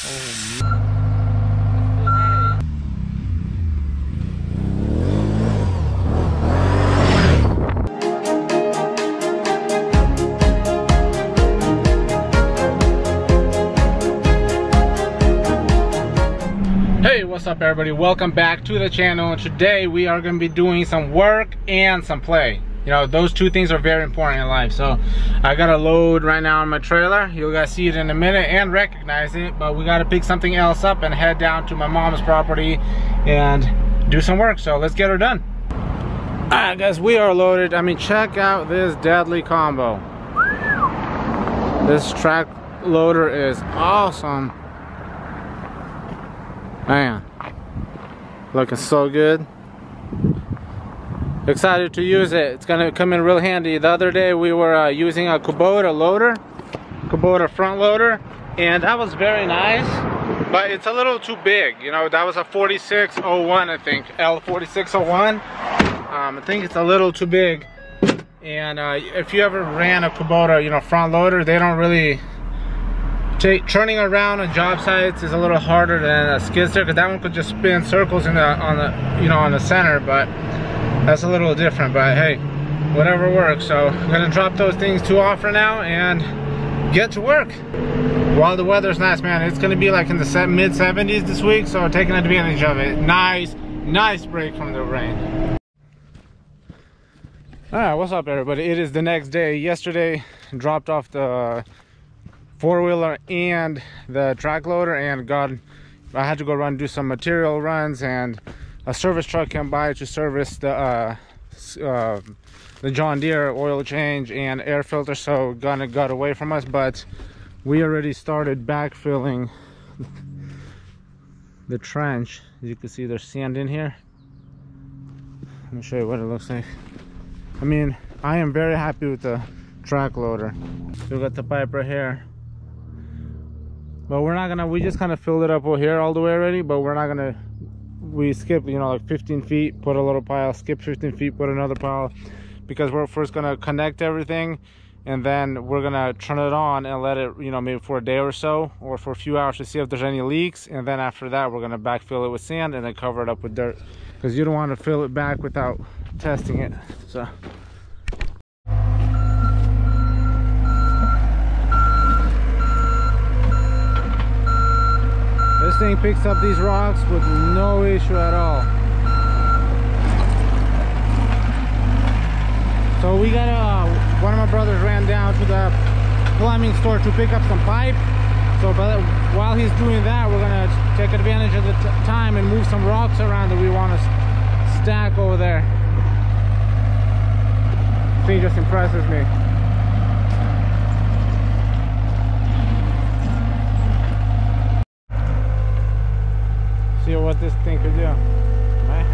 Hey, what's up everybody? Welcome back to the channel. Today we are going to be doing some work and some play. You know, those two things are very important in life. So I got a load right now on my trailer. You guys see it in a minute and recognize it, but we got to pick something else up and head down to my mom's property and do some work. So let's get her done. All right guys, we are loaded. I mean, check out this deadly combo. This track loader is awesome. Man, looking so good. Excited to use it. It's gonna come in real handy. The other day we were using a Kubota loader, Kubota front loader, and that was very nice, but it's a little too big. You know, that was a 4601, I think, L4601. I think it's a little too big. And if you ever ran a Kubota, you know, front loader, they don't really turning around on job sites is a little harder than a skid steer, because that one could just spin circles on the center, but that's a little different. But hey, whatever works. So I'm gonna drop those things 2 off for now and get to work while the weather's nice. Man, it's gonna be like in the mid 70s this week, so taking advantage of it. Nice break from the rain. All right, what's up everybody? It is the next day. Yesterday dropped off the four-wheeler and the track loader, and I had to go do some material runs, and a service truck came by to service the John Deere oil change and air filter, so got away from us. But we already started backfilling the trench. As you can see, there's sand in here. Let me show you what it looks like. I mean, I am very happy with the track loader. We got the pipe right here, but we just kind of filled it up over here all the way already, but we skipped, you know, like 15 feet, put a little pile, skip 15 feet, put another pile, because we're first gonna connect everything, and then we're gonna turn it on and let it, you know, maybe for a day or so, or for a few hours to see if there's any leaks, and then after that we're gonna backfill it with sand and then cover it up with dirt, because you don't want to fill it back without testing it. So this thing picks up these rocks with no issue at all. So we got one of my brothers ran down to the plumbing store to pick up some pipe. So while he's doing that, we're gonna take advantage of the time and move some rocks around that we want to stack over there. This thing just impresses me. See what this thing could do. Man.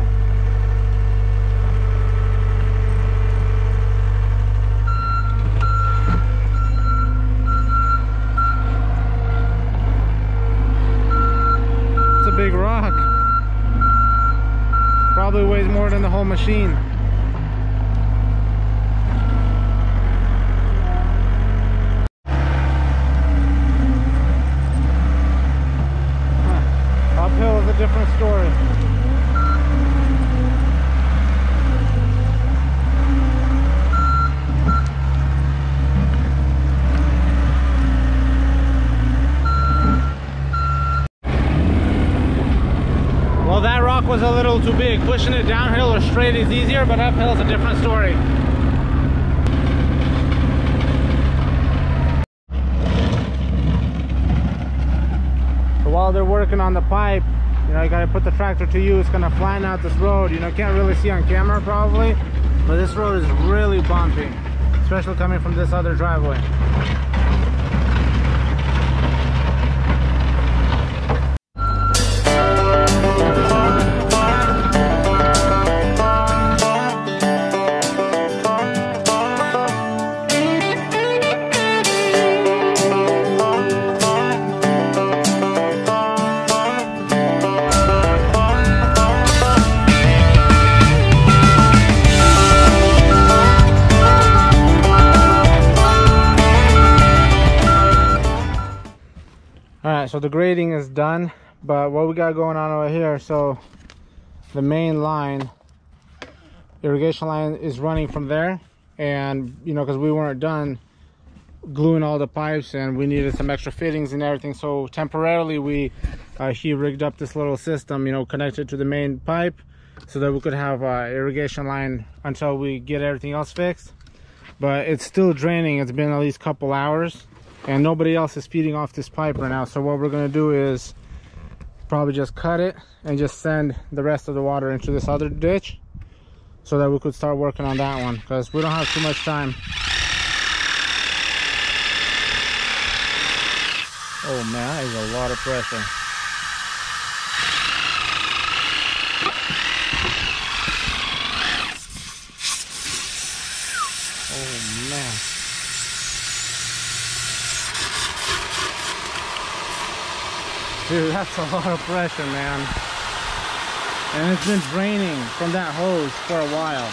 It's a big rock. Probably weighs more than the whole machine. Uphill is a different story. Well, that rock was a little too big. Pushing it downhill or straight is easier, but uphill is a different story. While they're working on the pipe, you know, you gotta put the tractor to use. It's gonna flatten out this road. You know, can't really see on camera probably, but this road is really bumpy, especially coming from this other driveway. All right, so the grading is done, but what we got going on over here, so the main line, irrigation line, is running from there, and you know, because we weren't done gluing all the pipes and we needed some extra fittings and everything, so temporarily he rigged up this little system, you know, connected to the main pipe so that we could have irrigation line until we get everything else fixed. But it's still draining. It's been at least a couple hours and nobody else is feeding off this pipe right now, so what we're going to do is probably just cut it and just send the rest of the water into this other ditch so that we could start working on that one, because we don't have too much time. Oh man, that is a lot of pressure. Oh man. Dude, that's a lot of pressure, man. And it's been draining from that hose for a while.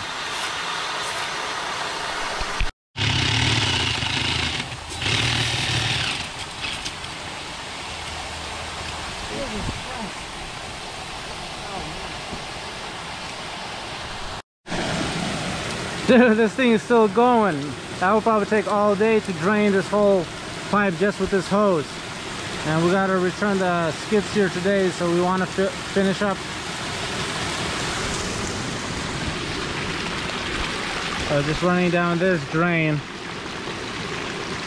Dude, this thing is still going. That will probably take all day to drain this whole pipe just with this hose. And we got to return the skid steer today, so we want to finish up. Just running down this drain,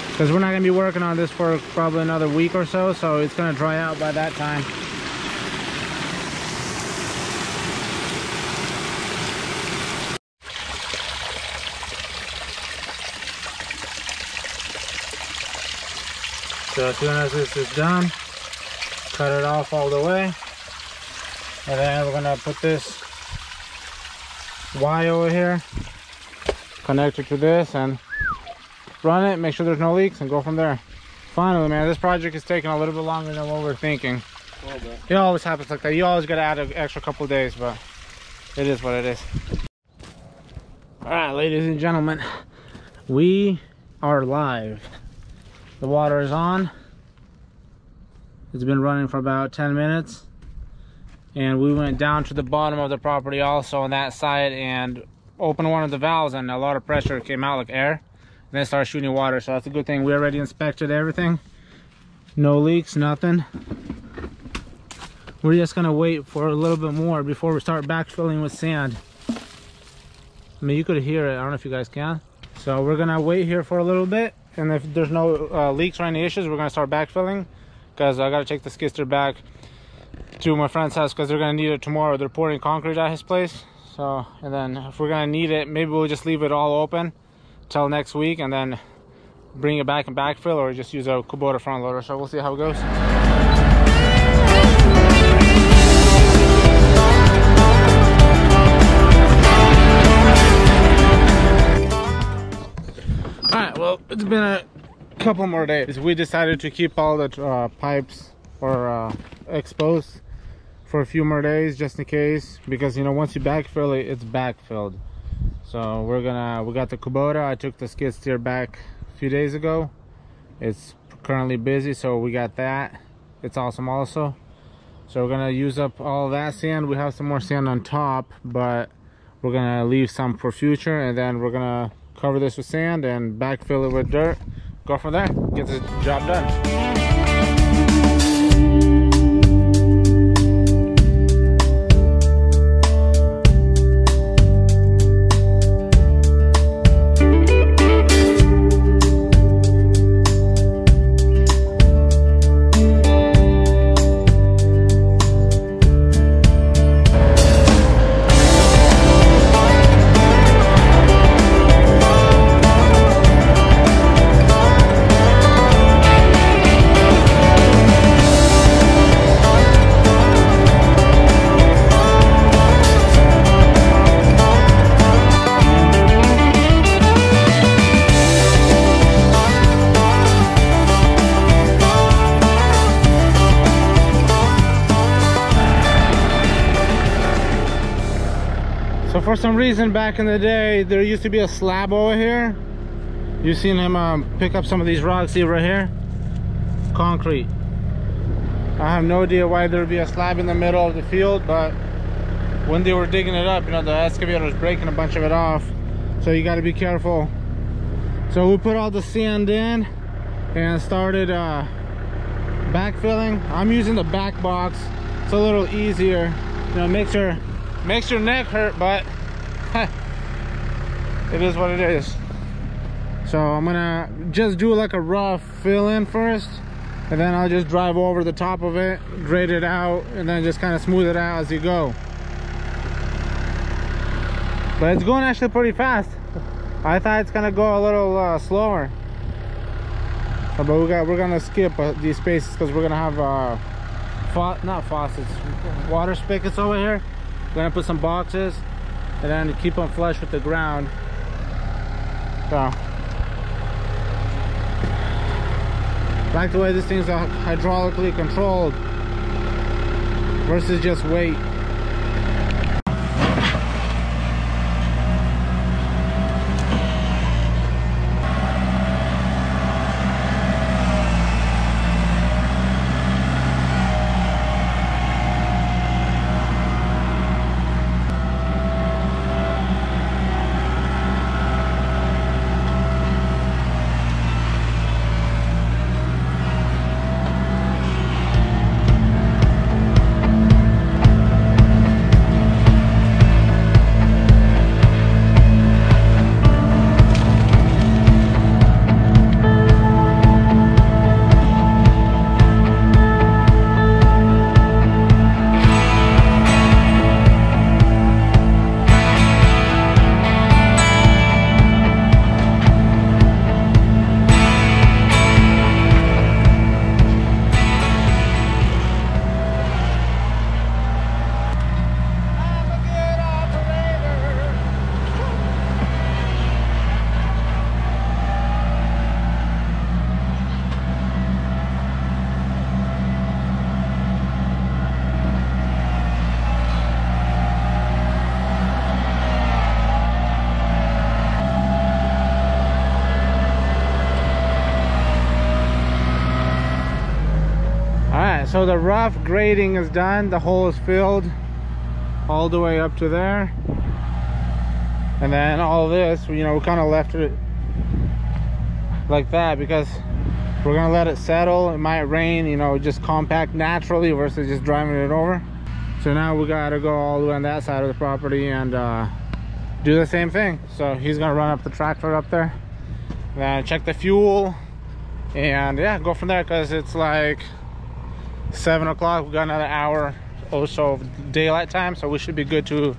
because we're not going to be working on this for probably another week or so, so it's going to dry out by that time. So as soon as this is done, cut it off all the way, and then we're gonna put this Y over here, connect it to this, and run it, make sure there's no leaks, and go from there. Finally, man, this project is taking a little bit longer than what we're thinking. It always happens like that. You always gotta add an extra couple of days, but it is what it is. All right, ladies and gentlemen, we are live. The water is on. It's been running for about 10 minutes. And we went down to the bottom of the property also on that side and opened one of the valves, and a lot of pressure came out like air. And then it started shooting water, so that's a good thing. We already inspected everything. No leaks, nothing. We're just gonna wait for a little bit more before we start backfilling with sand. I mean, you could hear it. I don't know if you guys can. So we're gonna wait here for a little bit. And if there's no leaks or any issues, we're gonna start backfilling, because I gotta take the skid steer back to my friend's house because they're gonna need it tomorrow. They're pouring concrete at his place. So, and then if we're gonna need it, maybe we'll just leave it all open till next week and then bring it back and backfill, or just use a Kubota front loader. So we'll see how it goes. Alright, well, it's been a couple more days. We decided to keep all the pipes exposed for a few more days, just in case, because you know, once you backfill it, it's backfilled. So we got the Kubota. I took the skid steer back a few days ago. It's currently busy, so we got that. It's awesome also. So we're gonna use up all that sand. We have some more sand on top, but we're gonna leave some for future, and then we're gonna cover this with sand and backfill it with dirt. Go from there, get the job done. So for some reason back in the day, there used to be a slab over here. You've seen him pick up some of these rocks, see right here? Concrete. I have no idea why there would be a slab in the middle of the field, but when they were digging it up, you know, the excavator was breaking a bunch of it off, so you got to be careful. So we put all the sand in and started backfilling. I'm using the back box. It's a little easier, you know, makes your neck hurt, but it is what it is. So I'm gonna just do like a rough fill in first, and then I'll just drive over the top of it, grade it out, and then just kind of smooth it out as you go. But it's going actually pretty fast. I thought it's gonna go a little slower, but we're gonna skip these spaces because we're gonna have not faucets, water spigots over here. We're gonna put some boxes and then keep them flush with the ground. So I like the way this thing's hydraulically controlled versus just weight. So the rough grading is done. The hole is filled all the way up to there, and then all this, you know, we kind of left it like that because we're gonna let it settle. It might rain, you know, just compact naturally versus just driving it over. So now we gotta go all the way on that side of the property and do the same thing. So he's gonna run up the tractor up there, then check the fuel, and yeah, go from there, because it's like 7 o'clock. We got another hour or so of daylight time, so we should be good to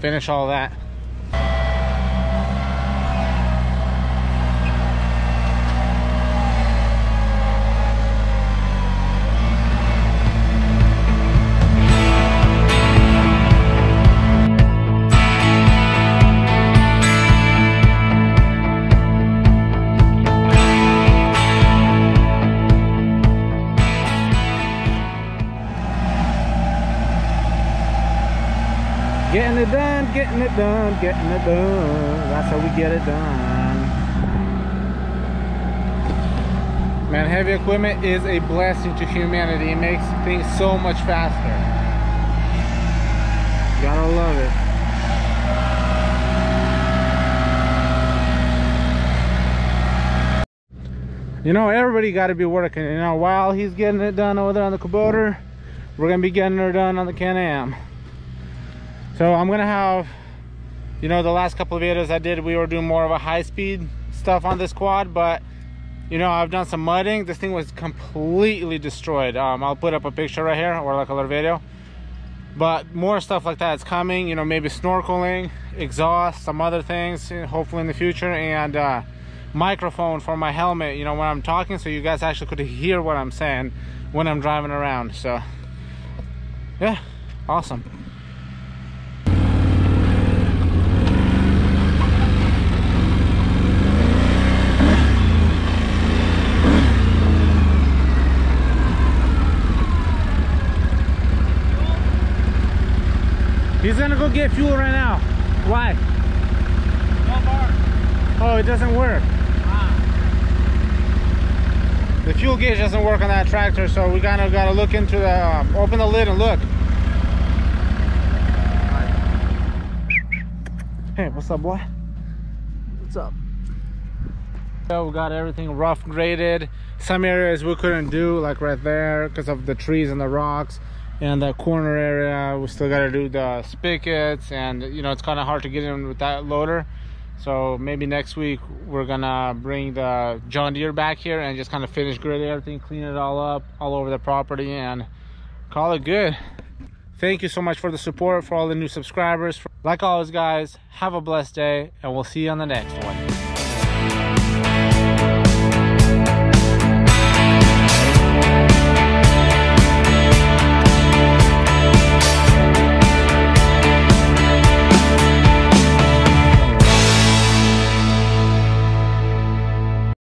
finish all that. Getting it done, getting it done, getting it done. That's how we get it done. Man, heavy equipment is a blessing to humanity. It makes things so much faster. Gotta love it. You know, everybody gotta be working. You know, while he's getting it done over there on the Kubota, we're gonna be getting her done on the Can-Am. So I'm gonna have, you know, the last couple of videos I did, we were doing more of a high-speed stuff on this quad, but you know, I've done some mudding. This thing was completely destroyed. I'll put up a picture right here, or like a little video, but more stuff like that is coming. You know, maybe snorkeling, exhaust, some other things hopefully in the future, and microphone for my helmet, you know, when I'm talking, so you guys actually could hear what I'm saying when I'm driving around. So yeah, awesome. He's gonna go get fuel right now. Why? No bar. Oh, it doesn't work. The fuel gauge doesn't work on that tractor, so we kind of got to look into the open the lid and look. Hey, what's up, boy? What's up? So we got everything rough graded. Some areas we couldn't do, like right there, because of the trees and the rocks. And the corner area, we still got to do the spigots, and you know, it's kind of hard to get in with that loader. So maybe next week we're gonna bring the John Deere back here and just kind of finish grading everything, clean it all up all over the property, and call it good. Thank you so much for the support, for all the new subscribers. Like always, guys, have a blessed day, and we'll see you on the next one.